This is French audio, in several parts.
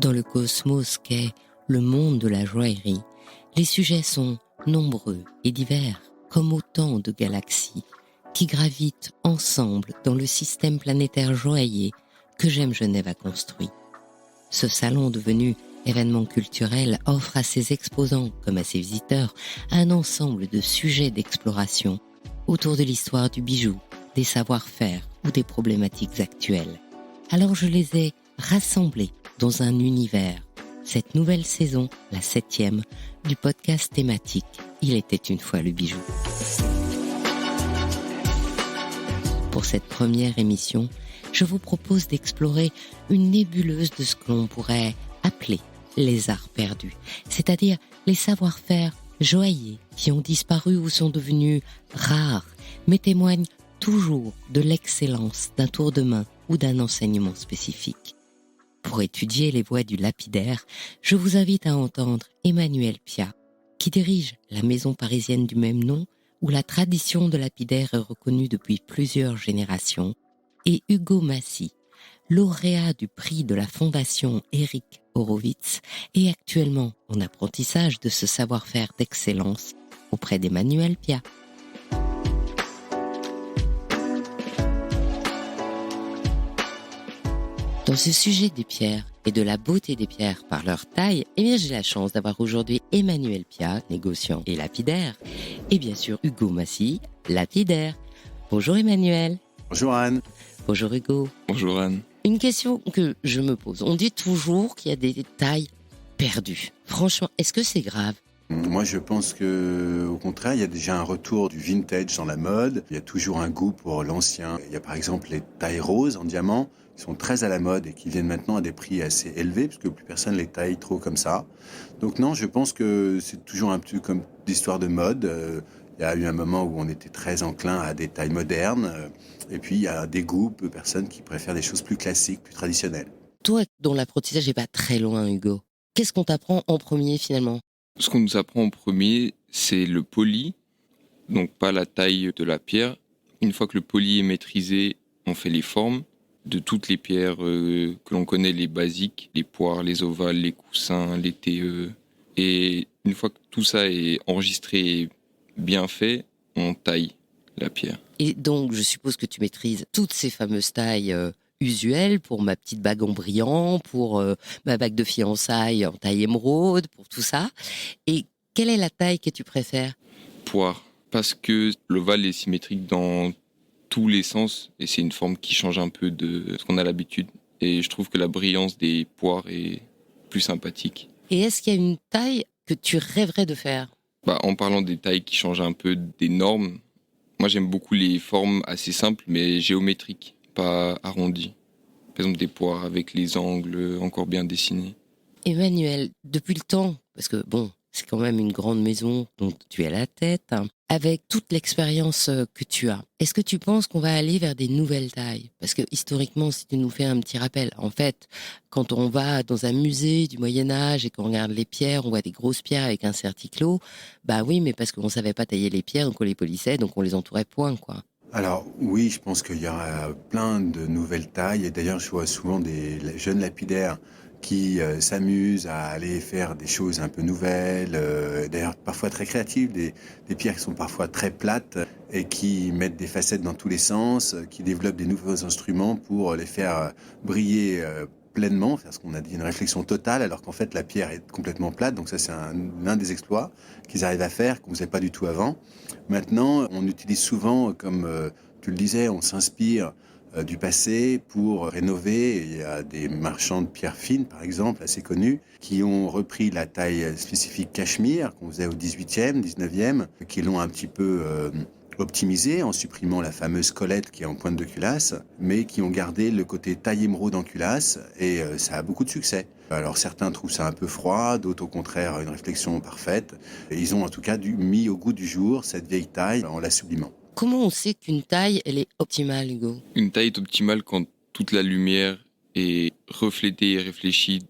Dans le cosmos qu'est le monde de la joaillerie, les sujets sont nombreux et divers, comme autant de galaxies qui gravitent ensemble dans le système planétaire joaillier que J'aime Genève a construit. Ce salon devenu événement culturel offre à ses exposants comme à ses visiteurs un ensemble de sujets d'exploration autour de l'histoire du bijou, des savoir-faire ou des problématiques actuelles. Alors je les ai rassemblés dans un univers. Cette nouvelle saison, la 7e, du podcast thématique Il était une fois le bijou. Pour cette première émission, je vous propose d'explorer une nébuleuse de ce que l'on pourrait appeler les arts perdus, c'est-à-dire les savoir-faire joailliers qui ont disparu ou sont devenus rares, mais témoignent toujours de l'excellence d'un tour de main ou d'un enseignement spécifique. Pour étudier les voies du lapidaire, je vous invite à entendre Emmanuel Piat, qui dirige la maison parisienne du même nom, où la tradition de lapidaire est reconnue depuis plusieurs générations, et Hugo Massy, lauréat du prix de la Fondation Éric Horowitz et actuellement en apprentissage de ce savoir-faire d'excellence auprès d'Emmanuel Piat. Dans ce sujet des pierres et de la beauté des pierres par leur taille, j'ai la chance d'avoir aujourd'hui Emmanuel Piat, négociant et lapidaire, et bien sûr Hugo Massy, lapidaire. Bonjour Emmanuel. Bonjour Anne. Bonjour Hugo. Bonjour Anne. Une question que je me pose. On dit toujours qu'il y a des tailles perdues. Franchement, est-ce que c'est grave ? Moi, je pense que, au contraire, il y a déjà un retour du vintage dans la mode. Il y a toujours un goût pour l'ancien. Il y a par exemple les tailles roses en diamant, qui sont très à la mode et qui viennent maintenant à des prix assez élevés, puisque plus personne les taille trop comme ça. Donc non, je pense que c'est toujours un peu comme d'histoire de mode. Il y a eu un moment où on était très enclin à des tailles modernes. Et puis, il y a des goûts de personnes qui préfèrent des choses plus classiques, plus traditionnelles. Toi, dont l'apprentissage n'est pas très loin, Hugo, qu'est-ce qu'on t'apprend en premier finalement ? Ce qu'on nous apprend en premier, c'est le poli, donc pas la taille de la pierre. Une fois que le poli est maîtrisé, on fait les formes de toutes les pierres que l'on connaît, les basiques, les poires, les ovales, les coussins, les TE. Et une fois que tout ça est enregistré et bien fait, on taille la pierre. Et donc, je suppose que tu maîtrises toutes ces fameuses tailles usuelles pour ma petite bague en brillant, pour ma bague de fiançailles en taille émeraude, pour tout ça. Et quelle est la taille que tu préfères ? Poire, parce que l'ovale est symétrique dans tous les sens et c'est une forme qui change un peu de ce qu'on a l'habitude. Et je trouve que la brillance des poires est plus sympathique. Et est-ce qu'il y a une taille que tu rêverais de faire ? En parlant des tailles qui changent un peu des normes, moi j'aime beaucoup les formes assez simples mais géométriques, pas arrondies. Par exemple des poires avec les angles encore bien dessinés. Emmanuel, depuis le temps, parce que bon, c'est quand même une grande maison dont tu es à la tête, avec toute l'expérience que tu as, est-ce que tu penses qu'on va aller vers des nouvelles tailles ? Parce que historiquement, si tu nous fais un petit rappel, en fait, quand on va dans un musée du Moyen-Âge et qu'on regarde les pierres, on voit des grosses pierres avec un certiclos, bah oui, mais parce qu'on ne savait pas tailler les pierres, donc on les polissait, donc on les entourait point, quoi. Alors oui, je pense qu'il y aura plein de nouvelles tailles. Et d'ailleurs, je vois souvent des jeunes lapidaires qui s'amusent à aller faire des choses un peu nouvelles, d'ailleurs parfois très créatives, des pierres qui sont parfois très plates et qui mettent des facettes dans tous les sens, qui développent des nouveaux instruments pour les faire briller pleinement, faire ce qu'on a dit, une réflexion totale, alors qu'en fait la pierre est complètement plate. Donc ça, c'est l'un des exploits qu'ils arrivent à faire, qu'on ne faisait pas du tout avant. Maintenant, on utilise souvent, comme tu le disais, on s'inspire du passé pour rénover. Il y a des marchands de pierres fines, par exemple, assez connus, qui ont repris la taille spécifique cachemire qu'on faisait au 18e, 19e, qui l'ont un petit peu optimisé en supprimant la fameuse colette qui est en pointe de culasse, mais qui ont gardé le côté taille émeraude en culasse, et ça a beaucoup de succès. Alors certains trouvent ça un peu froid, d'autres au contraire une réflexion parfaite. Et ils ont en tout cas mis au goût du jour cette vieille taille en la sublimant. Comment on sait qu'une taille, elle est optimale, Hugo ? Une taille est optimale quand toute la lumière est reflétée et réfléchie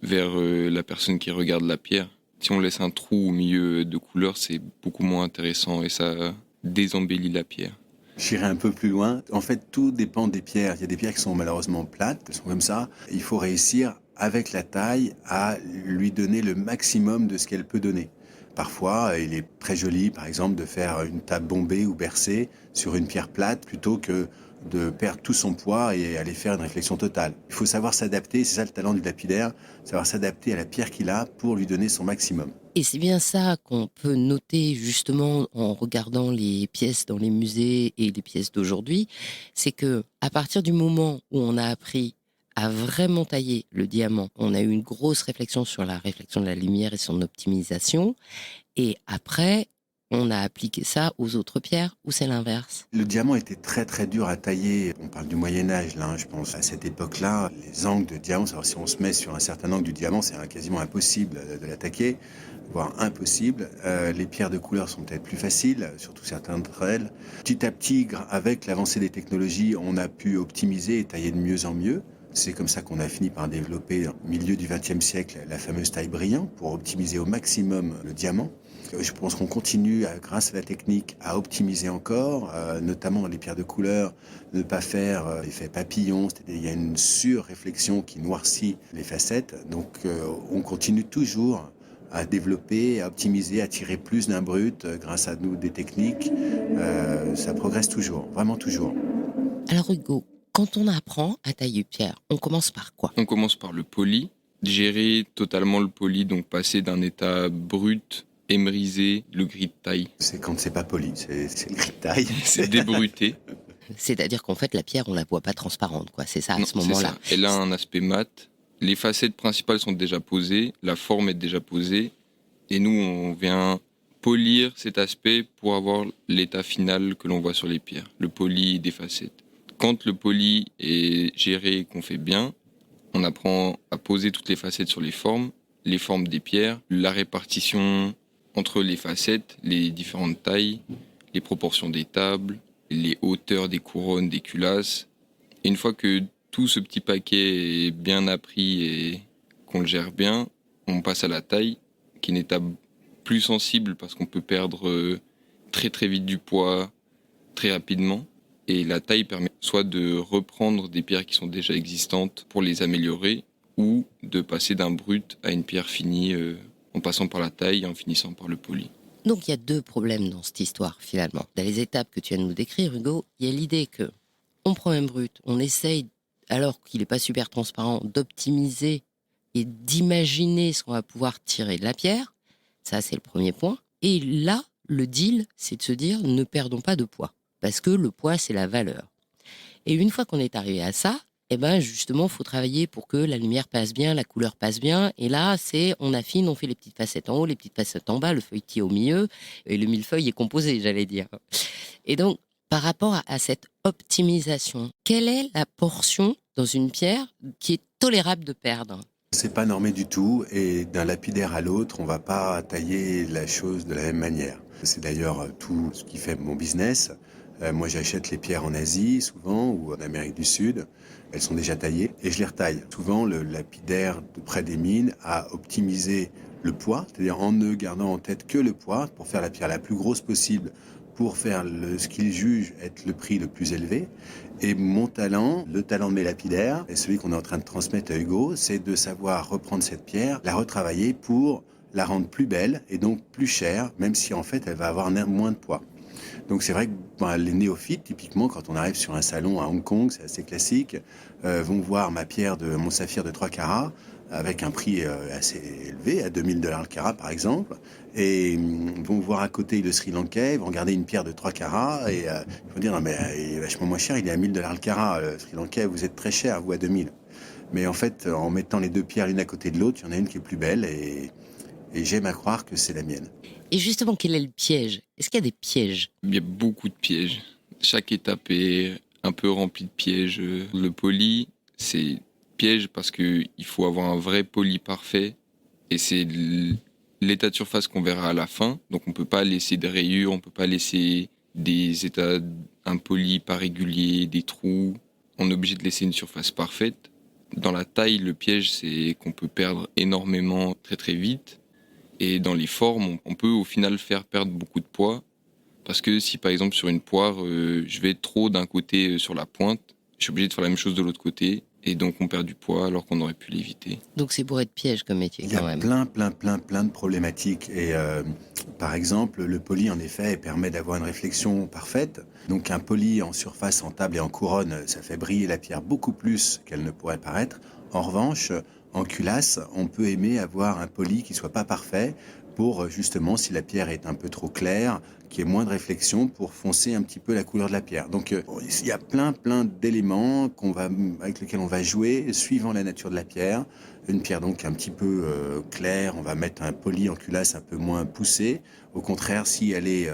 vers la personne qui regarde la pierre. Si on laisse un trou au milieu de couleurs, c'est beaucoup moins intéressant et ça désembellit la pierre. J'irai un peu plus loin. En fait, tout dépend des pierres. Il y a des pierres qui sont malheureusement plates, elles sont comme ça. Il faut réussir avec la taille, à lui donner le maximum de ce qu'elle peut donner. Parfois, il est très joli, par exemple, de faire une table bombée ou bercée sur une pierre plate plutôt que de perdre tout son poids et aller faire une réflexion totale. Il faut savoir s'adapter, c'est ça le talent du lapidaire, savoir s'adapter à la pierre qu'il a pour lui donner son maximum. Et c'est bien ça qu'on peut noter justement en regardant les pièces dans les musées et les pièces d'aujourd'hui, c'est que à partir du moment où on a appris à vraiment tailler le diamant, on a eu une grosse réflexion sur la réflexion de la lumière et son optimisation, et après, on a appliqué ça aux autres pierres, ou c'est l'inverse? Le diamant était très très dur à tailler. On parle du Moyen-Âge, là, hein, je pense. À cette époque-là, les angles de diamant, alors si on se met sur un certain angle du diamant, c'est quasiment impossible de l'attaquer, voire impossible. Les pierres de couleur sont peut-être plus faciles, surtout certaines d'entre elles. Petit à petit, avec l'avancée des technologies, on a pu optimiser et tailler de mieux en mieux. C'est comme ça qu'on a fini par développer, au milieu du XXe siècle, la fameuse taille brillant pour optimiser au maximum le diamant. Je pense qu'on continue, grâce à la technique, à optimiser encore, notamment dans les pierres de couleur, ne pas faire l'effet papillon, c'est-à-dire il y a une surréflexion qui noircit les facettes. Donc on continue toujours à développer, à optimiser, à tirer plus d'un brut grâce à nous des techniques. Ça progresse toujours, vraiment toujours. Alors Hugo, quand on apprend à tailler pierre, on commence par quoi? On commence par le poli, gérer totalement le poli, donc passer d'un état brut, émeriser, le gris de taille. C'est quand c'est pas poli, c'est le gris de taille. C'est débruté. C'est-à-dire qu'en fait, la pierre, on la voit pas transparente, quoi. C'est ça, à Non, ce c'est moment-là. ça. Elle a un aspect mat. Les facettes principales sont déjà posées, la forme est déjà posée, et nous, on vient polir cet aspect pour avoir l'état final que l'on voit sur les pierres, le poli des facettes. Quand le poli est géré et qu'on fait bien, on apprend à poser toutes les facettes sur les formes des pierres, la répartition entre les facettes, les différentes tailles, les proportions des tables, les hauteurs des couronnes, des culasses. Et une fois que tout ce petit paquet est bien appris et qu'on le gère bien, on passe à la taille, qui est une étape plus sensible parce qu'on peut perdre très très vite du poids très rapidement. Et la taille permet soit de reprendre des pierres qui sont déjà existantes pour les améliorer, ou de passer d'un brut à une pierre finie en passant par la taille et en finissant par le poli. Donc il y a deux problèmes dans cette histoire, finalement. Dans les étapes que tu viens de nous décrire, Hugo, il y a l'idée que on prend un brut, on essaye, alors qu'il n'est pas super transparent, d'optimiser et d'imaginer ce qu'on va pouvoir tirer de la pierre. Ça, c'est le premier point. Et là, le deal, c'est de se dire, ne perdons pas de poids. Parce que le poids, c'est la valeur. Et une fois qu'on est arrivé à ça, eh ben justement, il faut travailler pour que la lumière passe bien, la couleur passe bien. Et là, on affine, on fait les petites facettes en haut, les petites facettes en bas, le feuilletier au milieu. Et le millefeuille est composé, j'allais dire. Et donc, par rapport à cette optimisation, quelle est la portion dans une pierre qui est tolérable de perdre? C'est pas normé du tout, et d'un lapidaire à l'autre, on va pas tailler la chose de la même manière. C'est d'ailleurs tout ce qui fait mon business. Moi, j'achète les pierres en Asie, souvent, ou en Amérique du Sud. Elles sont déjà taillées, et je les retaille. Souvent, le lapidaire de près des mines a optimisé le poids, c'est-à-dire en ne gardant en tête que le poids, pour faire la pierre la plus grosse possible, pour faire ce qu'il juge être le prix le plus élevé. Et mon talent, le talent de mes lapidaires, et celui qu'on est en train de transmettre à Hugo, c'est de savoir reprendre cette pierre, la retravailler pour la rendre plus belle et donc plus chère, même si en fait elle va avoir moins de poids. Donc c'est vrai que les néophytes, typiquement, quand on arrive sur un salon à Hong Kong, c'est assez classique, vont voir mon saphir de 3 carats, avec un prix assez élevé, à $2000 le carat par exemple, et vont voir à côté le Sri Lankais, vont regarder une pierre de 3 carats, et ils vont dire, non mais il est vachement moins cher, il est à $1000 le carat, le Sri Lankais, vous êtes très cher, vous à 2000. Mais en fait, en mettant les deux pierres l'une à côté de l'autre, il y en a une qui est plus belle, et j'aime à croire que c'est la mienne. Et justement, quel est le piège? Est-ce qu'il y a des pièges? Il y a beaucoup de pièges. Chaque étape est un peu remplie de pièges. Le poli, c'est piège parce qu'il faut avoir un vrai poli parfait. Et c'est l'état de surface qu'on verra à la fin. Donc on ne peut pas laisser de rayures, on ne peut pas laisser des états impolis, pas réguliers, des trous. On est obligé de laisser une surface parfaite. Dans la taille, le piège, c'est qu'on peut perdre énormément très très vite. Et dans les formes, on peut au final faire perdre beaucoup de poids. Parce que si par exemple sur une poire, je vais trop d'un côté sur la pointe, je suis obligé de faire la même chose de l'autre côté. et donc on perd du poids alors qu'on aurait pu l'éviter. Donc c'est bourré de pièges comme métier Il y quand a même. plein de problématiques. Et par exemple, le poli, en effet, permet d'avoir une réflexion parfaite. Donc un poli en surface, en table et en couronne, ça fait briller la pierre beaucoup plus qu'elle ne pourrait paraître. En revanche, en culasse, on peut aimer avoir un poli qui soit pas parfait pour justement, si la pierre est un peu trop claire, qu'il y ait moins de réflexion pour foncer un petit peu la couleur de la pierre. Donc il y a plein d'éléments avec lesquels on va jouer suivant la nature de la pierre. Une pierre donc un petit peu claire, on va mettre un poli en culasse un peu moins poussé. Au contraire, si elle est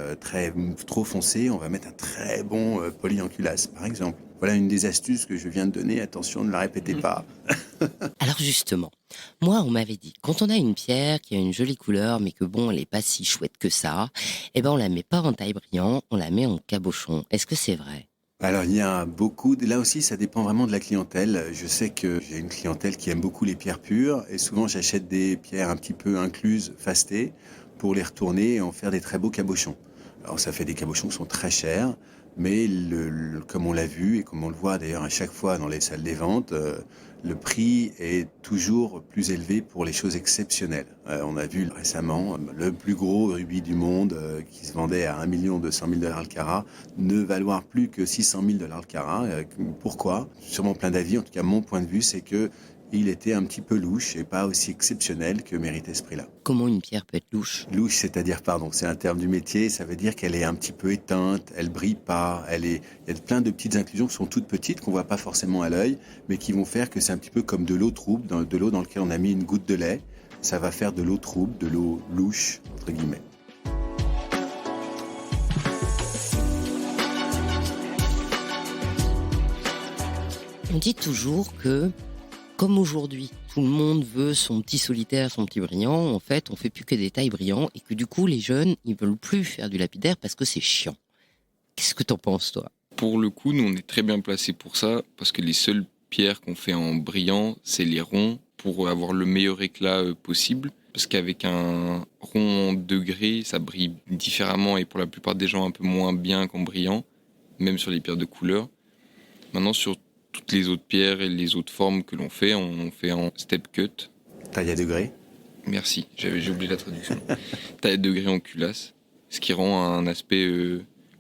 trop foncée, on va mettre un très bon poli en culasse, par exemple. Voilà une des astuces que je viens de donner. Attention, ne la répétez pas. Alors justement, moi on m'avait dit, quand on a une pierre qui a une jolie couleur, mais que bon, elle est pas si chouette que ça, eh ben on la met pas en taille brillant, on la met en cabochon. Est-ce que c'est vrai? Alors, il y a beaucoup. Là aussi, ça dépend vraiment de la clientèle. Je sais que j'ai une clientèle qui aime beaucoup les pierres pures et souvent j'achète des pierres un petit peu incluses, fastées, pour les retourner et en faire des très beaux cabochons. Alors, ça fait des cabochons qui sont très chers, mais comme on l'a vu et comme on le voit d'ailleurs à chaque fois dans les salles des ventes, le prix est toujours plus élevé pour les choses exceptionnelles. On a vu récemment le plus gros rubis du monde qui se vendait à 1 200 000 $ le carat ne valoir plus que 600 000 $ le carat. Pourquoi? Sûrement plein d'avis. En tout cas, mon point de vue, c'est que il était un petit peu louche et pas aussi exceptionnel que méritait ce prix-là. Comment une pierre peut être louche? Louche, c'est-à-dire, pardon, c'est un terme du métier, ça veut dire qu'elle est un petit peu éteinte, elle brille pas, il y a plein de petites inclusions qui sont toutes petites, qu'on voit pas forcément à l'œil, mais qui vont faire que c'est un petit peu comme de l'eau trouble, de l'eau dans laquelle on a mis une goutte de lait. Ça va faire de l'eau trouble, de l'eau louche, entre guillemets. On dit toujours que, comme aujourd'hui, tout le monde veut son petit solitaire, son petit brillant, en fait, on fait plus que des tailles brillants et que du coup, les jeunes, ils veulent plus faire du lapidaire parce que c'est chiant. Qu'est-ce que t'en penses, toi? Pour le coup, nous on est très bien placés pour ça parce que les seules pierres qu'on fait en brillant, c'est les ronds pour avoir le meilleur éclat possible. Parce qu'avec un rond en degré, ça brille différemment et pour la plupart des gens un peu moins bien qu'en brillant, même sur les pierres de couleur. Maintenant, sur toutes les autres pierres et les autres formes que l'on fait, on fait en step cut. Taille à degré. Merci, j'ai oublié la traduction. Taille à degré en culasse, ce qui rend un aspect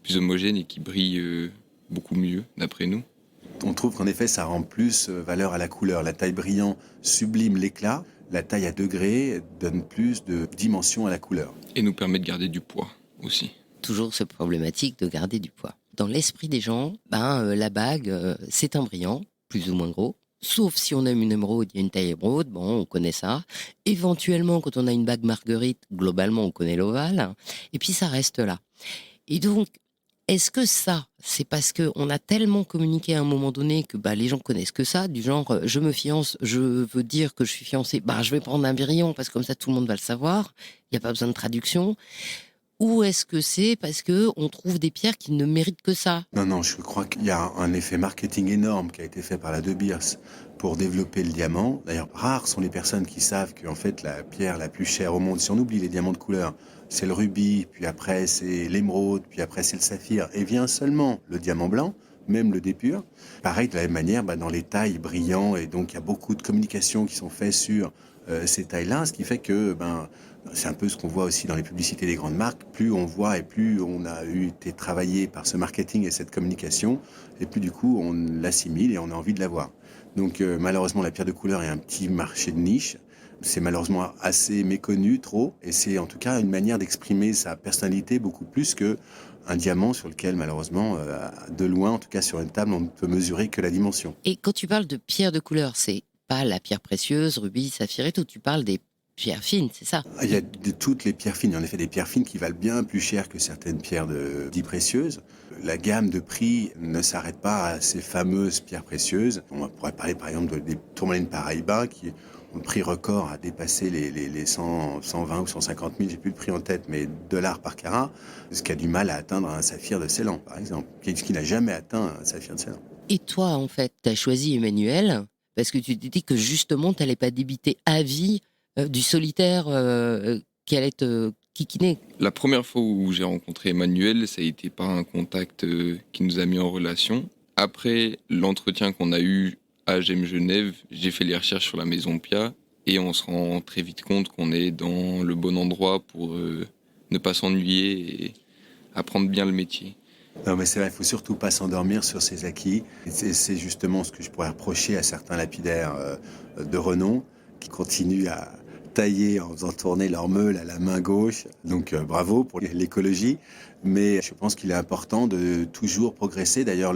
plus homogène et qui brille beaucoup mieux, d'après nous. On trouve qu'en effet, ça rend plus valeur à la couleur. La taille brillant sublime l'éclat. La taille à degré donne plus de dimension à la couleur. Et nous permet de garder du poids aussi. Toujours cette problématique de garder du poids. Dans l'esprit des gens, la bague, c'est un brillant, plus ou moins gros. Sauf si on aime une émeraude, il y a une taille émeraude, bon, on connaît ça. Éventuellement, quand on a une bague marguerite, globalement, on connaît l'ovale. Et puis, ça reste là. Et donc, est-ce que ça, c'est parce qu'on a tellement communiqué à un moment donné que les gens connaissent que ça, du genre, je me fiance, je veux dire que je suis fiancé, je vais prendre un brillant parce que comme ça, tout le monde va le savoir. Il n'y a pas besoin de traduction. Ou est-ce que c'est parce que on trouve des pierres qui ne méritent que ça? Non, je crois qu'il y a un effet marketing énorme qui a été fait par la De Beers pour développer le diamant. D'ailleurs, rares sont les personnes qui savent qu'en fait, la pierre la plus chère au monde, si on oublie les diamants de couleur, c'est le rubis, puis après c'est l'émeraude, puis après c'est le saphir, et vient seulement le diamant blanc, même le dépur. Pareil, de la même manière, dans les tailles brillants, et donc il y a beaucoup de communications qui sont faites sur ces tailles-là, ce qui fait que c'est un peu ce qu'on voit aussi dans les publicités des grandes marques. Plus on voit et plus on a été travaillé par ce marketing et cette communication, et plus du coup on l'assimile et on a envie de l'avoir. Donc malheureusement, la pierre de couleur est un petit marché de niche. C'est malheureusement assez méconnu, trop, et c'est en tout cas une manière d'exprimer sa personnalité beaucoup plus que un diamant sur lequel, malheureusement, de loin, en tout cas sur une table, on ne peut mesurer que la dimension. Et quand tu parles de pierre de couleur, c'est pas la pierre précieuse, rubis, saphir et tout, tu parles des pierres fines, c'est ça? Il y a de toutes les pierres fines. Il y a en effet des pierres fines qui valent bien plus cher que certaines pierres dites précieuses. La gamme de prix ne s'arrête pas à ces fameuses pierres précieuses. On pourrait parler par exemple des tourmalines Paraíba qui ont le prix record à dépasser les 100, 120 ou 150 000, j'ai plus le prix en tête, mais dollars par carat, ce qui a du mal à atteindre un saphir de Ceylan, par exemple, qui n'a jamais atteint un saphir de Ceylan. Et toi, en fait, t'as choisi Emmanuel parce que tu t'es dit que justement, t'allais pas débiter à vie du solitaire qui allait te kikiner. La première fois où j'ai rencontré Emmanuel, ça a été par un contact qui nous a mis en relation. Après l'entretien qu'on a eu à Gem Genève, j'ai fait les recherches sur la maison Pia et on se rend très vite compte qu'on est dans le bon endroit pour ne pas s'ennuyer et apprendre bien le métier. Non, mais c'est vrai, il faut surtout pas s'endormir sur ses acquis. Et c'est justement ce que je pourrais reprocher à certains lapidaires de renom qui continuent à tailler en faisant tourner leur meule à la main gauche. Donc bravo pour l'écologie. Mais je pense qu'il est important de toujours progresser. D'ailleurs,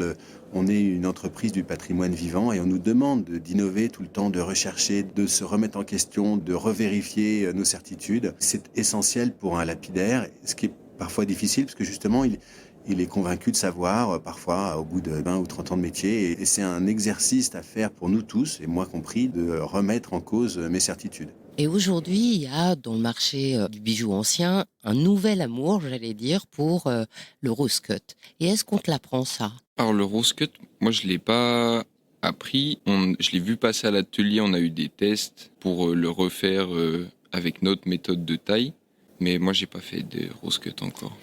on est une entreprise du patrimoine vivant et on nous demande d'innover tout le temps, de rechercher, de se remettre en question, de revérifier nos certitudes. C'est essentiel pour un lapidaire, ce qui est parfois difficile parce que justement, il est convaincu de savoir, parfois, au bout de 20 ou 30 ans de métier. Et c'est un exercice à faire pour nous tous, et moi compris, de remettre en cause mes certitudes. Et aujourd'hui, il y a dans le marché du bijou ancien un nouvel amour, j'allais dire, pour le rose cut. Et est-ce qu'on te l'apprend ça? Alors le rose cut, moi je l'ai pas appris. Je l'ai vu passer à l'atelier, on a eu des tests pour le refaire avec notre méthode de taille. Mais moi j'ai pas fait de rose cut encore.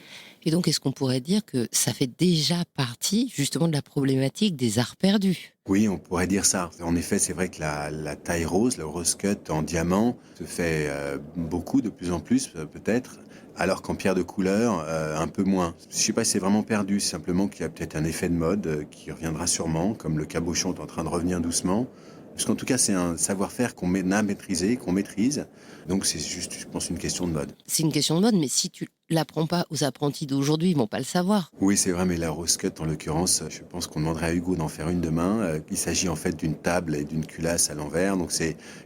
Et donc, est-ce qu'on pourrait dire que ça fait déjà partie justement de la problématique des arts perdus? Oui, on pourrait dire ça. En effet, c'est vrai que la taille rose, le rose cut en diamant, se fait beaucoup, de plus en plus peut-être, alors qu'en pierre de couleur, un peu moins. Je ne sais pas si c'est vraiment perdu, c'est simplement qu'il y a peut-être un effet de mode qui reviendra sûrement, comme le cabochon est en train de revenir doucement. Parce qu'en tout cas, c'est un savoir-faire qu'on a maîtrisé, qu'on maîtrise. Donc c'est juste, je pense, une question de mode. C'est une question de mode, mais si tu l'apprends pas aux apprentis d'aujourd'hui, ils vont pas le savoir. Oui, c'est vrai, mais la rose cut, en l'occurrence, je pense qu'on demanderait à Hugo d'en faire une demain. Il s'agit en fait d'une table et d'une culasse à l'envers. Donc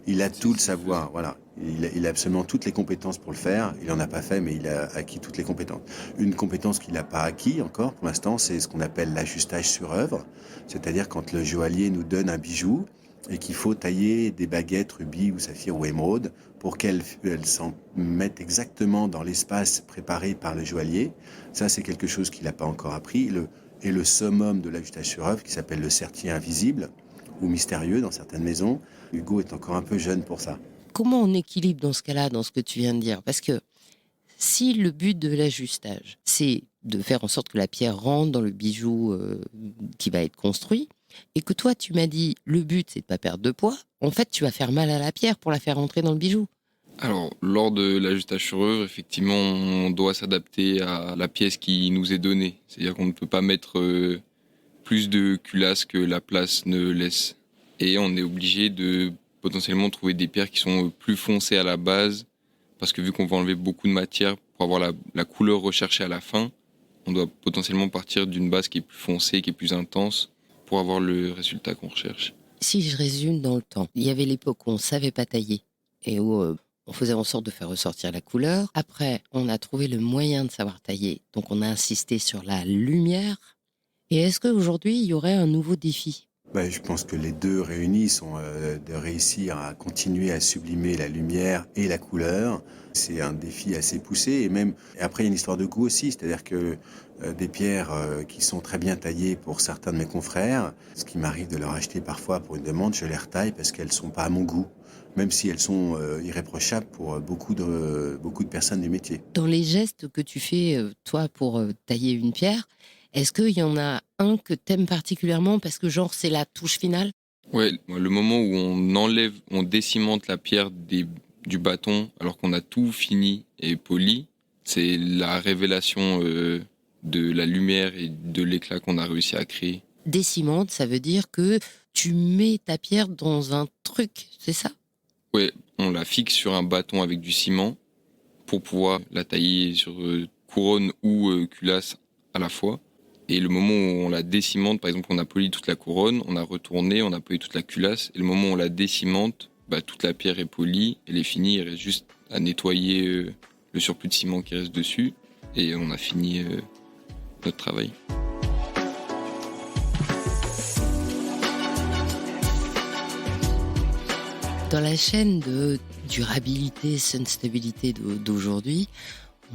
il a tout le savoir, voilà. Il a absolument toutes les compétences pour le faire. Il en a pas fait, mais il a acquis toutes les compétences. Une compétence qu'il n'a pas acquis encore pour l'instant, c'est ce qu'on appelle l'ajustage sur œuvre. C'est-à-dire quand le joaillier nous donne un bijou et qu'il faut tailler des baguettes rubis ou saphir ou émeraude pour qu'elles s'en mettent exactement dans l'espace préparé par le joaillier. Ça, c'est quelque chose qu'il n'a pas encore appris. Et le summum de l'ajustage sur œuvre, qui s'appelle le sertier invisible ou mystérieux dans certaines maisons. Hugo est encore un peu jeune pour ça. Comment on équilibre dans ce cas-là, dans ce que tu viens de dire? Parce que si le but de l'ajustage, c'est de faire en sorte que la pierre rentre dans le bijou qui va être construit, et que toi, tu m'as dit, le but, c'est de pas perdre de poids, en fait, tu vas faire mal à la pierre pour la faire rentrer dans le bijou. Alors, lors de l'ajustage sur œuvre, effectivement, on doit s'adapter à la pièce qui nous est donnée. C'est-à-dire qu'on ne peut pas mettre plus de culasse que la place ne laisse. Et on est obligé de potentiellement trouver des pierres qui sont plus foncées à la base, parce que vu qu'on va enlever beaucoup de matière pour avoir la couleur recherchée à la fin, on doit potentiellement partir d'une base qui est plus foncée, qui est plus intense, pour avoir le résultat qu'on recherche. Si je résume dans le temps, il y avait l'époque où on savait pas tailler et où on faisait en sorte de faire ressortir la couleur. Après, on a trouvé le moyen de savoir tailler, donc on a insisté sur la lumière. Et est-ce qu'aujourd'hui, il y aurait un nouveau défi? Je pense que les deux réunis sont de réussir à continuer à sublimer la lumière et la couleur. C'est un défi assez poussé et après il y a une histoire de goût aussi, c'est-à-dire que des pierres qui sont très bien taillées pour certains de mes confrères, ce qui m'arrive de leur acheter parfois pour une demande, je les retaille parce qu'elles sont pas à mon goût, même si elles sont irréprochables pour beaucoup de personnes du métier. Dans les gestes que tu fais, toi, pour tailler une pierre, est-ce qu'il y en a un que t'aimes particulièrement parce que genre c'est la touche finale? Ouais, le moment où on décimente la pierre du bâton alors qu'on a tout fini et poli, c'est la révélation de la lumière et de l'éclat qu'on a réussi à créer. Décimante, ça veut dire que tu mets ta pierre dans un truc, c'est ça? Ouais, on la fixe sur un bâton avec du ciment pour pouvoir la tailler sur couronne ou culasse à la fois. Et le moment où on la décimente, par exemple, on a poli toute la couronne, on a retourné, on a poli toute la culasse. Et le moment où on la décimente, toute la pierre est polie, elle est finie, il reste juste à nettoyer le surplus de ciment qui reste dessus. Et on a fini notre travail. Dans la chaîne de durabilité, sustainabilité d'aujourd'hui,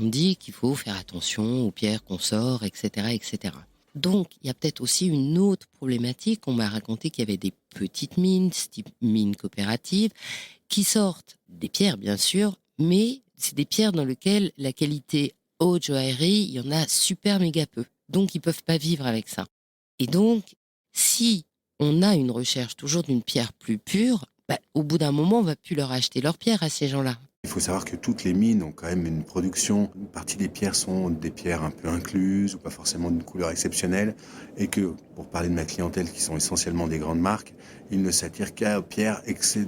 on dit qu'il faut faire attention aux pierres qu'on sort, etc., etc. Donc, il y a peut-être aussi une autre problématique. On m'a raconté qu'il y avait des petites mines, type mines coopératives, qui sortent des pierres, bien sûr, mais c'est des pierres dans lesquelles la qualité haute joaillerie, il y en a super méga peu. Donc, ils peuvent pas vivre avec ça. Et donc, si on a une recherche toujours d'une pierre plus pure, au bout d'un moment, on va plus leur acheter leur pierre à ces gens-là. Il faut savoir que toutes les mines ont quand même une production. Une partie des pierres sont des pierres un peu incluses ou pas forcément d'une couleur exceptionnelle. Et que, pour parler de ma clientèle qui sont essentiellement des grandes marques, ils ne s'attirent qu'à pierres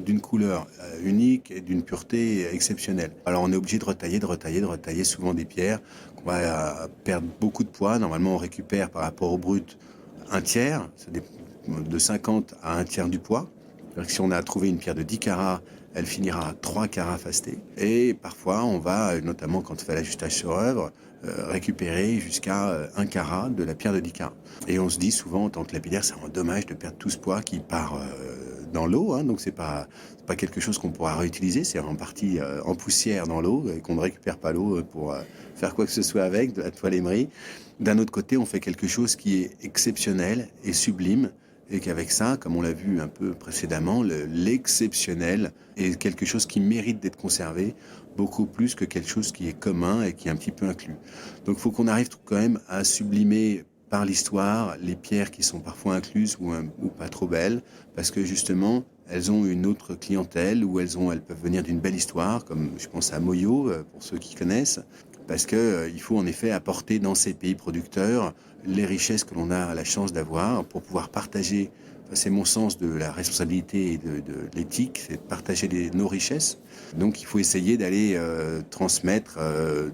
d'une couleur unique et d'une pureté exceptionnelle. Alors on est obligé de retailler souvent des pierres qu'on va perdre beaucoup de poids. Normalement on récupère par rapport au brut un tiers, de 50 à un tiers du poids. C'est-à-dire que si on a trouvé une pierre de 10 carats, elle finira à 3 carats fastés. Et parfois, on va, notamment quand on fait l'ajustage sur œuvre, récupérer jusqu'à 1 carat de la pierre de 10 carats. Et on se dit souvent, en tant que lapidaire, c'est vraiment dommage de perdre tout ce poids qui part dans l'eau. Hein, donc, c'est pas quelque chose qu'on pourra réutiliser. C'est en partie en poussière dans l'eau et qu'on ne récupère pas l'eau pour faire quoi que ce soit avec, de la toile émerie. D'un autre côté, on fait quelque chose qui est exceptionnel et sublime. Et qu'avec ça, comme on l'a vu un peu précédemment, l'exceptionnel est quelque chose qui mérite d'être conservé beaucoup plus que quelque chose qui est commun et qui est un petit peu inclus. Donc il faut qu'on arrive quand même à sublimer par l'histoire les pierres qui sont parfois incluses ou pas trop belles, parce que justement, elles ont une autre clientèle ou elles peuvent venir d'une belle histoire, comme je pense à Moyo, pour ceux qui connaissent, parce qu'il faut en effet apporter dans ces pays producteurs les richesses que l'on a la chance d'avoir pour pouvoir partager. C'est mon sens de la responsabilité et de l'éthique, c'est de partager nos richesses. Donc il faut essayer d'aller transmettre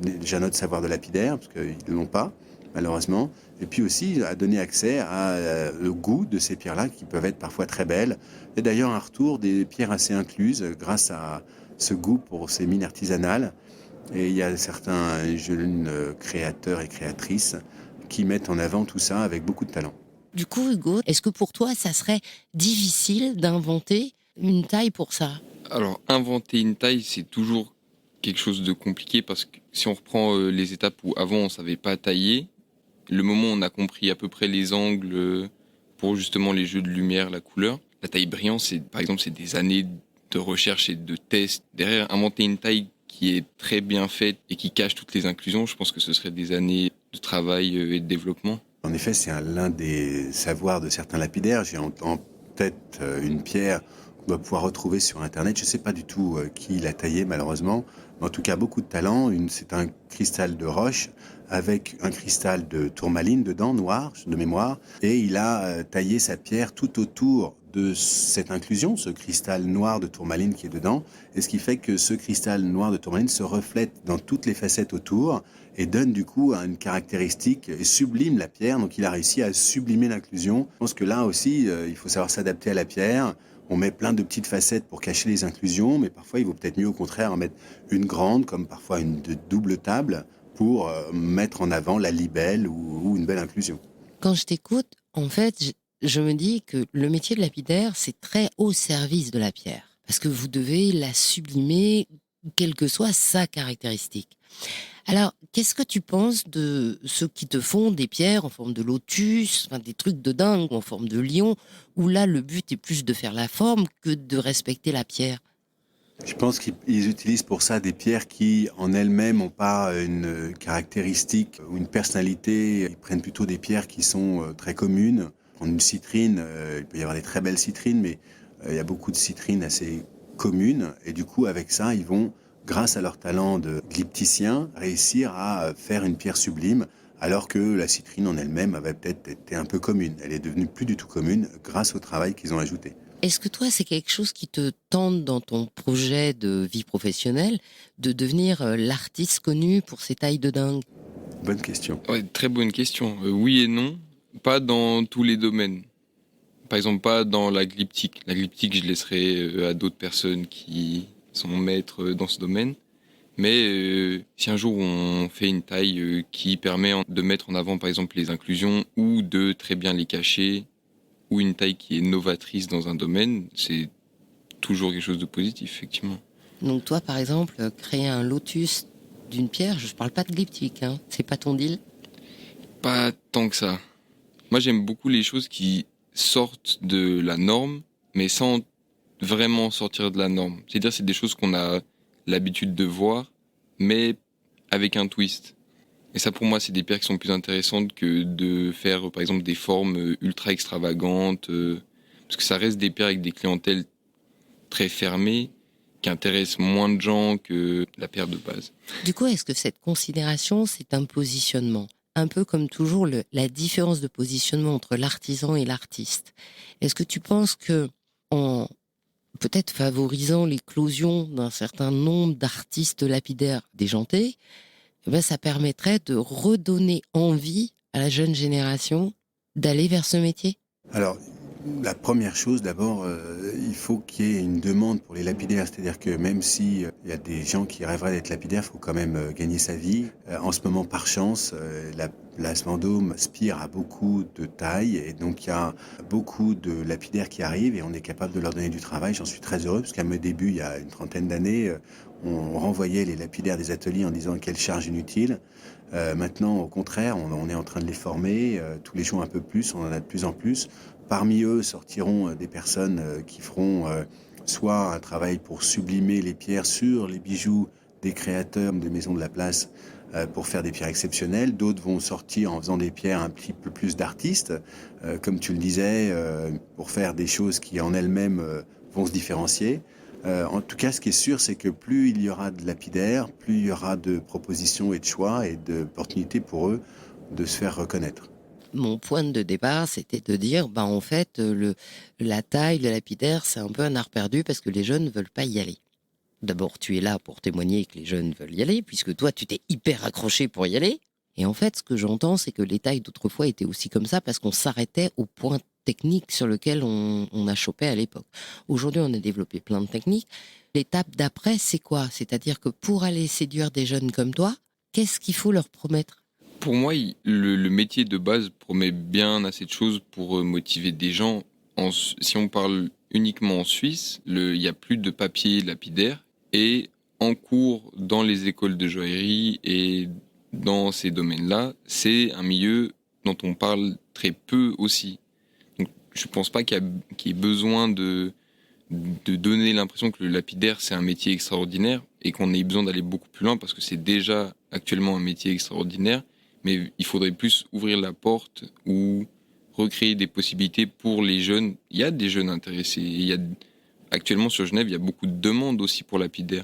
déjà notre savoir de lapidaire, parce qu'ils ne l'ont pas, malheureusement, et puis aussi à donner accès à le goût de ces pierres-là, qui peuvent être parfois très belles. Et d'ailleurs un retour des pierres assez incluses grâce à ce goût pour ces mines artisanales. Et il y a certains jeunes créateurs et créatrices qui mettent en avant tout ça avec beaucoup de talent. Du coup, Hugo, est-ce que pour toi, ça serait difficile d'inventer une taille pour ça? Alors, inventer une taille, c'est toujours quelque chose de compliqué parce que si on reprend les étapes où avant on savait pas tailler, le moment où on a compris à peu près les angles pour justement les jeux de lumière, la couleur, la taille brillante, par exemple, c'est des années de recherche et de tests. Derrière, inventer une taille qui est très bien faite et qui cache toutes les inclusions, je pense que ce serait des années de travail et de développement. En effet, c'est l'un des savoirs de certains lapidaires. J'ai en tête une pierre qu'on doit pouvoir retrouver sur Internet. Je ne sais pas du tout qui l'a taillée, malheureusement. Mais en tout cas, beaucoup de talent. C'est un cristal de roche avec un cristal de tourmaline dedans, noir, de mémoire. Et il a taillé sa pierre tout autour de cette inclusion, ce cristal noir de tourmaline qui est dedans. Et ce qui fait que ce cristal noir de tourmaline se reflète dans toutes les facettes autour et donne du coup une caractéristique et sublime la pierre. Donc il a réussi à sublimer l'inclusion. Je pense que là aussi, il faut savoir s'adapter à la pierre. On met plein de petites facettes pour cacher les inclusions, mais parfois il vaut peut-être mieux au contraire en mettre une grande, comme parfois une double table, pour mettre en avant la libelle ou une belle inclusion. Quand je t'écoute, en fait, je me dis que le métier de lapidaire, c'est très au service de la pierre. Parce que vous devez la sublimer, quelle que soit sa caractéristique. Alors, qu'est-ce que tu penses de ceux qui te font des pierres en forme de lotus, enfin, des trucs de dingue, en forme de lion, où là, le but est plus de faire la forme que de respecter la pierre? Je pense qu'ils utilisent pour ça des pierres qui, en elles-mêmes, n'ont pas une caractéristique ou une personnalité. Ils prennent plutôt des pierres qui sont très communes. Prendre une citrine, il peut y avoir des très belles citrines, mais il y a beaucoup de citrines assez communes. Et du coup, avec ça, ils vont, grâce à leur talent de glypticien, réussir à faire une pierre sublime, alors que la citrine en elle-même avait peut-être été un peu commune. Elle est devenue plus du tout commune grâce au travail qu'ils ont ajouté. Est-ce que toi, c'est quelque chose qui te tente dans ton projet de vie professionnelle, de devenir l'artiste connu pour ses tailles de dingue? Bonne question. Ouais, très bonne question. Oui et non, pas dans tous les domaines. Par exemple, pas dans la glyptique. La glyptique, je laisserai à d'autres personnes qui sont maîtres dans ce domaine. Mais si un jour on fait une taille qui permet de mettre en avant, par exemple, les inclusions ou de très bien les cacher, ou une taille qui est novatrice dans un domaine, c'est toujours quelque chose de positif, effectivement. Donc toi, par exemple, créer un lotus d'une pierre, je ne parle pas de glyptique, hein, c'est pas ton deal? Pas tant que ça. Moi, j'aime beaucoup les choses qui sortent de la norme, mais sans vraiment sortir de la norme. C'est-à-dire, c'est des choses qu'on a l'habitude de voir, mais avec un twist. Et ça, pour moi, c'est des pierres qui sont plus intéressantes que de faire, par exemple, des formes ultra extravagantes. Parce que ça reste des pierres avec des clientèles très fermées, qui intéressent moins de gens que la pierre de base. Du coup, est-ce que cette considération, c'est un positionnement? Un peu comme toujours la différence de positionnement entre l'artisan et l'artiste. Est-ce que tu penses que en peut-être favorisant l'éclosion d'un certain nombre d'artistes lapidaires déjantés, eh ben, ça permettrait de redonner envie à la jeune génération d'aller vers ce métier? Alors, la première chose, d'abord, il faut qu'il y ait une demande pour les lapidaires. C'est-à-dire que même si il y a des gens qui rêveraient d'être lapidaires, il faut quand même gagner sa vie. En ce moment, par chance, la place Vendôme aspire à beaucoup de taille et donc il y a beaucoup de lapidaires qui arrivent et on est capable de leur donner du travail. J'en suis très heureux parce qu'à mes débuts, il y a une trentaine d'années, on renvoyait les lapidaires des ateliers en disant quelle charge inutile. Maintenant, au contraire, on est en train de les former tous les jours un peu plus, on en a de plus en plus. Parmi eux sortiront des personnes qui feront soit un travail pour sublimer les pierres sur les bijoux des créateurs des maisons de la place pour faire des pierres exceptionnelles. D'autres vont sortir en faisant des pierres un petit peu plus d'artistes, comme tu le disais, pour faire des choses qui en elles-mêmes vont se différencier. En tout cas, ce qui est sûr, c'est que plus il y aura de lapidaires, plus il y aura de propositions et de choix et d'opportunités pour eux de se faire reconnaître. Mon point de départ, c'était de dire, bah, en fait, la taille, le lapidaire, c'est un peu un art perdu parce que les jeunes ne veulent pas y aller. D'abord, tu es là pour témoigner que les jeunes veulent y aller, puisque toi, tu t'es hyper accroché pour y aller. Et en fait, ce que j'entends, c'est que les tailles d'autrefois étaient aussi comme ça parce qu'on s'arrêtait au point technique sur lequel on a chopé à l'époque. Aujourd'hui, on a développé plein de techniques. L'étape d'après, c'est quoi? C'est-à-dire que pour aller séduire des jeunes comme toi, qu'est-ce qu'il faut leur promettre? Pour moi, le métier de base promet bien assez de choses pour motiver des gens. Si on parle uniquement en Suisse, il n'y a plus de papier lapidaire. Et en cours dans les écoles de joaillerie et dans ces domaines-là, c'est un milieu dont on parle très peu aussi. Donc, je ne pense pas qu'il y ait besoin de donner l'impression que le lapidaire, c'est un métier extraordinaire et qu'on ait besoin d'aller beaucoup plus loin parce que c'est déjà actuellement un métier extraordinaire. Mais il faudrait plus ouvrir la porte ou recréer des possibilités pour les jeunes. Il y a des jeunes intéressés. Actuellement, sur Genève, il y a beaucoup de demandes aussi pour lapidaire.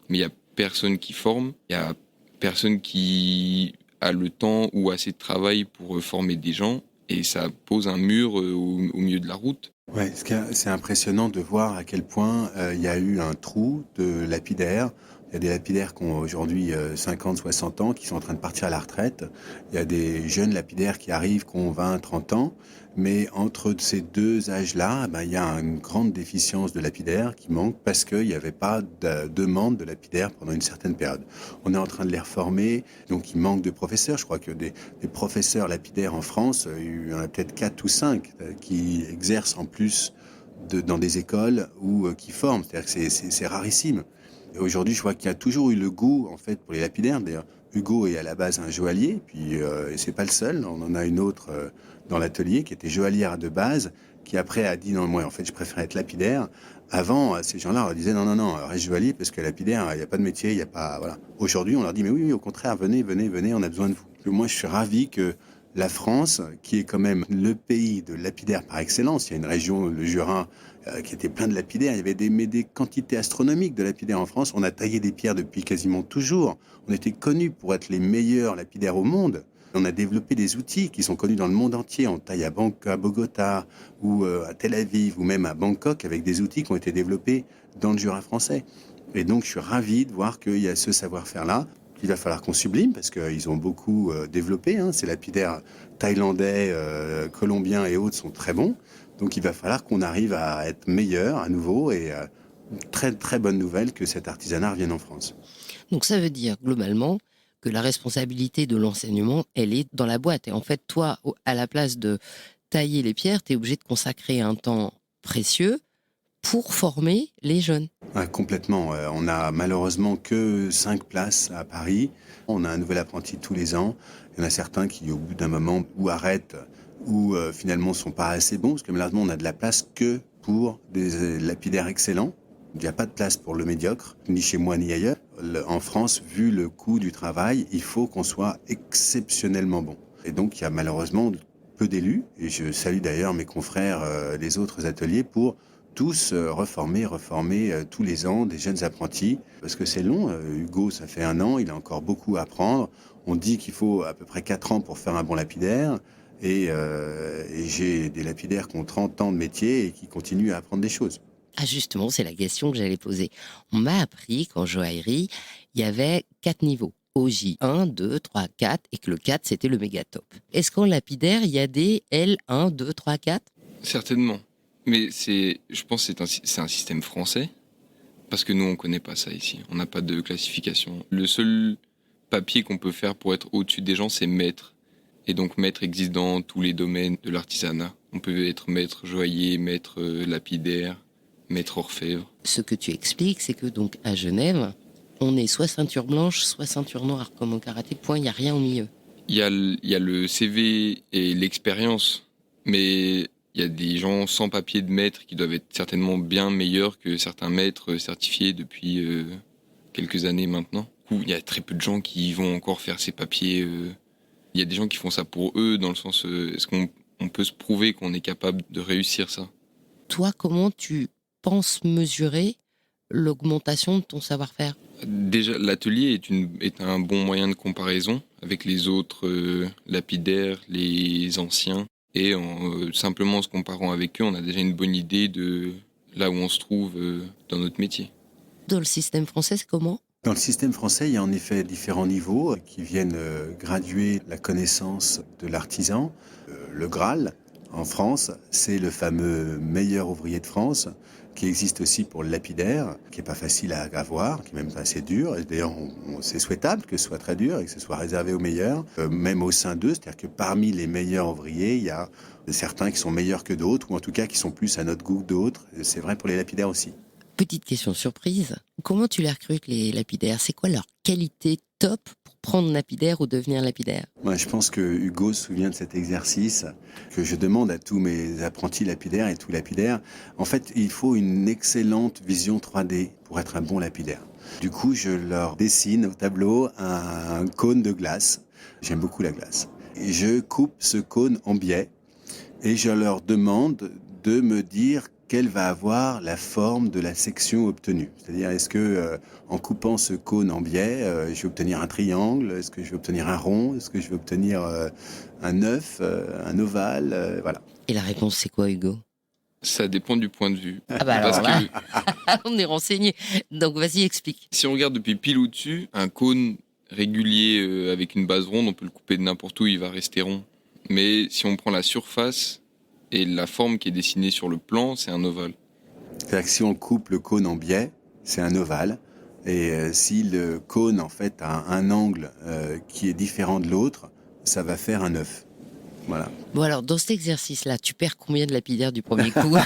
Mais il n'y a personne qui forme. Il n'y a personne qui a le temps ou assez de travail pour former des gens. Et ça pose un mur au milieu de la route. Ouais, c'est impressionnant de voir à quel point il y a eu un trou de lapidaires. Il y a des lapidaires qui ont aujourd'hui 50, 60 ans, qui sont en train de partir à la retraite. Il y a des jeunes lapidaires qui arrivent, qui ont 20, 30 ans. Mais entre ces deux âges-là, il y a une grande déficience de lapidaires qui manque parce qu'il n'y avait pas de demande de lapidaires pendant une certaine période. On est en train de les reformer, donc il manque de professeurs. Je crois que des professeurs lapidaires en France, il y en a peut-être 4 ou 5 qui exercent en plus dans des écoles ou qui forment. C'est-à-dire que c'est rarissime. Et aujourd'hui, je vois qu'il y a toujours eu le goût, en fait, pour les lapidaires. D'ailleurs, Hugo est à la base un joaillier, puis et c'est pas le seul. On en a une autre dans l'atelier qui était joaillière de base, qui après a dit non, moi, en fait, je préfère être lapidaire. Avant, ces gens-là, on leur disait non, reste joaillier parce que lapidaire, il n'y a pas de métier, il y a pas, voilà. Aujourd'hui, on leur dit mais oui, au contraire, venez, on a besoin de vous. Moi, je suis ravi que la France, qui est quand même le pays de lapidaires par excellence, il y a une région, le Jura, qui était plein de lapidaires. Il y avait des quantités astronomiques de lapidaires en France. On a taillé des pierres depuis quasiment toujours. On était connus pour être les meilleurs lapidaires au monde. On a développé des outils qui sont connus dans le monde entier. On taille à Bogota ou à Tel Aviv ou même à Bangkok avec des outils qui ont été développés dans le Jura français. Et donc, je suis ravi de voir qu'il y a ce savoir-faire-là. Il va falloir qu'on sublime parce qu'ils ont beaucoup développé. Ces lapidaires thaïlandais, colombiens et autres sont très bons. Donc il va falloir qu'on arrive à être meilleur à nouveau et très très bonne nouvelle que cet artisanat revienne en France. Donc ça veut dire globalement que la responsabilité de l'enseignement, elle est dans la boîte. Et en fait, toi, à la place de tailler les pierres, tu es obligé de consacrer un temps précieux pour former les jeunes. Complètement. On a malheureusement que 5 places à Paris. On a un nouvel apprenti tous les ans. Il y en a certains qui, au bout d'un moment, ou arrêtent ou finalement ne sont pas assez bons, parce que malheureusement, on a de la place que pour des lapidaires excellents. Il n'y a pas de place pour le médiocre, ni chez moi ni ailleurs. En France, vu le coût du travail, il faut qu'on soit exceptionnellement bon. Et donc, il y a malheureusement peu d'élus, et je salue d'ailleurs mes confrères des autres ateliers pour tous reformer tous les ans des jeunes apprentis, parce que c'est long. Hugo, ça fait 1 an, il a encore beaucoup à apprendre. On dit qu'il faut à peu près 4 ans pour faire un bon lapidaire, et j'ai des lapidaires qui ont 30 ans de métier et qui continuent à apprendre des choses. Ah justement, c'est la question que j'allais poser. On m'a appris qu'en joaillerie, il y avait 4 niveaux. OJ 1, 2, 3, 4, et que le 4, c'était le méga top. Est-ce qu'en lapidaire, il y a des L1, 2, 3, 4 ? Certainement. Mais je pense que c'est un système français, parce que nous, on ne connaît pas ça ici. On n'a pas de classification. Le seul papier qu'on peut faire pour être au-dessus des gens, c'est maître. Et donc, maître existe dans tous les domaines de l'artisanat. On peut être maître joaillier, maître lapidaire, maître orfèvre. Ce que tu expliques, c'est que donc à Genève, on est soit ceinture blanche, soit ceinture noire, comme au karaté, point, il n'y a rien au milieu. Il y a le CV et l'expérience, mais il y a des gens sans papier de maître qui doivent être certainement bien meilleurs que certains maîtres certifiés depuis quelques années maintenant. Il y a très peu de gens qui vont encore faire ces papiers. Il y a des gens qui font ça pour eux, dans le sens, est-ce qu'on peut se prouver qu'on est capable de réussir ça ? Toi, comment tu penses mesurer l'augmentation de ton savoir-faire ? Déjà, l'atelier est un bon moyen de comparaison avec les autres lapidaires, les anciens. Et simplement en se comparant avec eux, on a déjà une bonne idée de là où on se trouve dans notre métier. Dans le système français, c'est comment ? Dans le système français, il y a en effet différents niveaux qui viennent graduer la connaissance de l'artisan. Le Graal, en France, c'est le fameux meilleur ouvrier de France, qui existe aussi pour le lapidaire, qui n'est pas facile à avoir, qui est même assez dur. Et d'ailleurs, c'est souhaitable que ce soit très dur et que ce soit réservé aux meilleurs, même au sein d'eux. C'est-à-dire que parmi les meilleurs ouvriers, il y a certains qui sont meilleurs que d'autres, ou en tout cas qui sont plus à notre goût que d'autres. C'est vrai pour les lapidaires aussi. Petite question surprise, comment tu les recrutes, les lapidaires ? C'est quoi leur qualité top pour prendre lapidaire ou devenir lapidaire ? Moi, je pense que Hugo se souvient de cet exercice que je demande à tous mes apprentis lapidaires et tous lapidaires. En fait, il faut une excellente vision 3D pour être un bon lapidaire. Du coup, je leur dessine au tableau un cône de glace. J'aime beaucoup la glace. Et je coupe ce cône en biais et je leur demande de me dire quelle va avoir la forme de la section obtenue. C'est-à-dire, est-ce que en coupant ce cône en biais, je vais obtenir un triangle ? Est-ce que je vais obtenir un rond ? Est-ce que je vais obtenir un œuf, un ovale ? Voilà. Et la réponse, c'est quoi, Hugo ? Ça dépend du point de vue. Ah bah alors là, on est renseigné. Donc vas-y, explique. Si on regarde depuis pile au-dessus, un cône régulier avec une base ronde, on peut le couper de n'importe où, il va rester rond. Mais si on prend la surface et la forme qui est dessinée sur le plan, c'est un ovale. C'est-à-dire que si on coupe le cône en biais, c'est un ovale. Et si le cône, en fait, a un angle qui est différent de l'autre, ça va faire un œuf. Voilà. Bon alors, dans cet exercice-là, tu perds combien de lapidaires du premier coup ?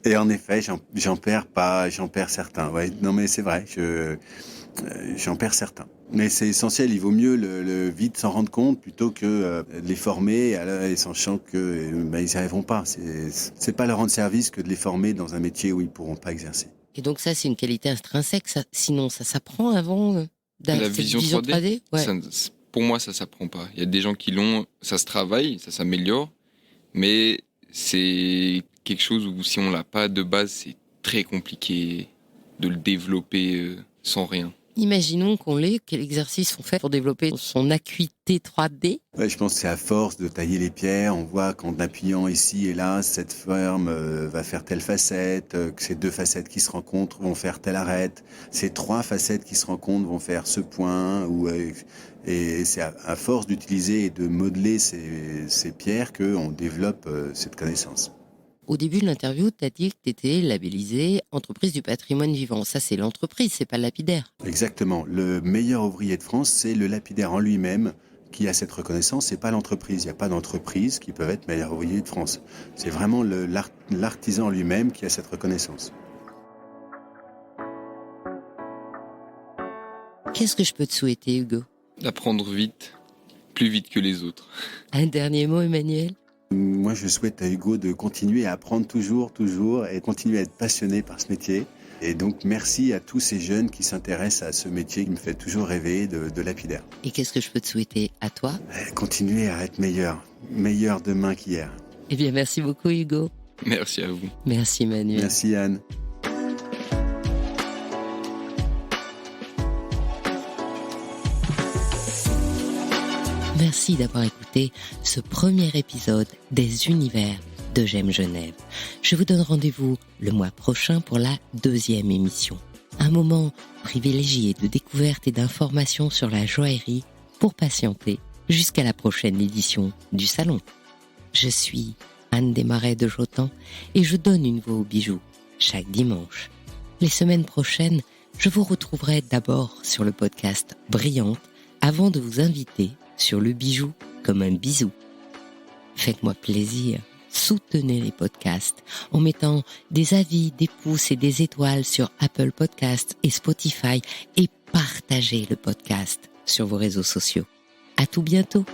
Et en effet, j'en perds certains. Ouais, non mais c'est vrai, j'en perds certains. Mais c'est essentiel, il vaut mieux le vite s'en rendre compte plutôt que de les former et sachant que ils n'y arriveront pas. C'est pas leur rendre service que de les former dans un métier où ils pourront pas exercer. Et donc ça, c'est une qualité intrinsèque. Sinon, ça s'apprend avant La vision 3D, ouais. Pour moi, ça s'apprend pas. Il y a des gens qui l'ont, ça se travaille, ça s'améliore, mais c'est quelque chose où si on l'a pas de base, c'est très compliqué de le développer sans rien. Imaginons qu'on l'ait, quel exercice on fait pour développer son acuité 3D ? Ouais, je pense que c'est à force de tailler les pierres, on voit qu'en appuyant ici et là, cette forme va faire telle facette, que ces 2 facettes qui se rencontrent vont faire telle arête, ces 3 facettes qui se rencontrent vont faire ce point, et c'est à force d'utiliser et de modeler ces pierres qu'on développe cette connaissance. Au début de l'interview, tu as dit que tu étais labellisé entreprise du patrimoine vivant. Ça, c'est l'entreprise, c'est pas le lapidaire. Exactement. Le meilleur ouvrier de France, c'est le lapidaire en lui-même qui a cette reconnaissance. C'est pas l'entreprise. Il n'y a pas d'entreprise qui peut être meilleur ouvrier de France. C'est vraiment l'artisan lui-même qui a cette reconnaissance. Qu'est-ce que je peux te souhaiter, Hugo ? D'apprendre vite, plus vite que les autres. Un dernier mot, Emmanuel ? Moi, je souhaite à Hugo de continuer à apprendre toujours, et continuer à être passionné par ce métier, Et donc, merci à tous ces jeunes qui s'intéressent à ce métier qui me fait toujours rêver de lapidaire. Et qu'est-ce que je peux te souhaiter à toi ? Continuez à être meilleur demain qu'hier. Eh bien, merci beaucoup Hugo. Merci à vous. Merci Manuel. Merci Anne. Merci d'avoir écouté ce premier épisode des Univers de J'aime Genève. Je vous donne rendez-vous le mois prochain pour la 2e émission. Un moment privilégié de découverte et d'information sur la joaillerie pour patienter jusqu'à la prochaine édition du Salon. Je suis Anne Desmarais de Jotan et je donne une voix aux bijoux chaque dimanche. Les semaines prochaines, je vous retrouverai d'abord sur le podcast Brillante avant de vous inviter sur le bijou comme un bisou. Faites-moi plaisir, soutenez les podcasts en mettant des avis, des pouces et des étoiles sur Apple Podcasts et Spotify et partagez le podcast sur vos réseaux sociaux. À tout bientôt.